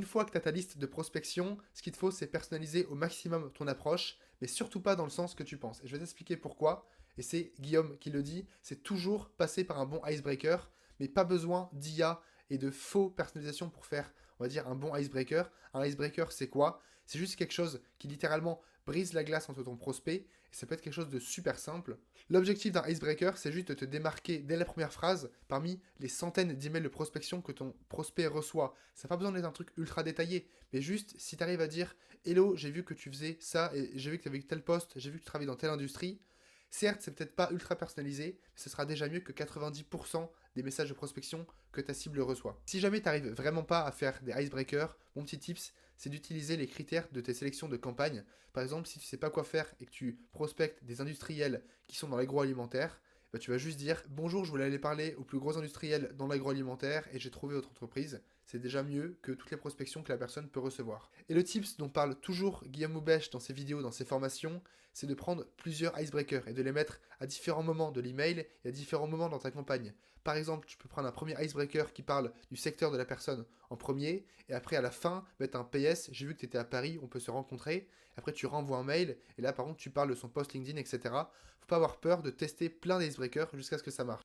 Une fois que tu as ta liste de prospection, ce qu'il te faut, c'est personnaliser au maximum ton approche, mais surtout pas dans le sens que tu penses. Et je vais t'expliquer pourquoi. Et c'est Guillaume qui le dit, c'est toujours passer par un bon icebreaker, mais pas besoin d'IA et de faux personnalisation pour faire, on va dire, un bon icebreaker. Un icebreaker, c'est quoi? C'est juste quelque chose qui littéralement brise la glace entre ton prospect, et ça peut être quelque chose de super simple. L'objectif d'un icebreaker, c'est juste de te démarquer dès la première phrase parmi les centaines d'emails de prospection que ton prospect reçoit. Ça n'a pas besoin d'être un truc ultra détaillé, mais juste si tu arrives à dire Hello, j'ai vu que tu faisais ça, et j'ai vu que tu avais tel poste, j'ai vu que tu travaillais dans telle industrie. Certes, c'est peut-être pas ultra personnalisé, mais ce sera déjà mieux que 90% des messages de prospection que ta cible reçoit. Si jamais tu n'arrives vraiment pas à faire des icebreakers, mon petit tips, c'est d'utiliser les critères de tes sélections de campagne. Par exemple, si tu sais pas quoi faire et que tu prospectes des industriels qui sont dans l'agroalimentaire, bah, tu vas juste dire bonjour, je voulais aller parler aux plus gros industriels dans l'agroalimentaire et j'ai trouvé votre entreprise. C'est déjà mieux que toutes les prospections que la personne peut recevoir. Et le tips dont parle toujours Guillaume Moubèche dans ses vidéos, dans ses formations, c'est de prendre plusieurs icebreakers et de les mettre à différents moments de l'email et à différents moments dans ta campagne. Par exemple, tu peux prendre un premier icebreaker qui parle du secteur de la personne en premier, et après à la fin, mettre un PS, j'ai vu que tu étais à Paris, on peut se rencontrer. Après, tu renvoies un mail, et là par contre, tu parles de son post LinkedIn, etc. Faut pas avoir peur de tester plein d'icebreakers jusqu'à ce que ça marche.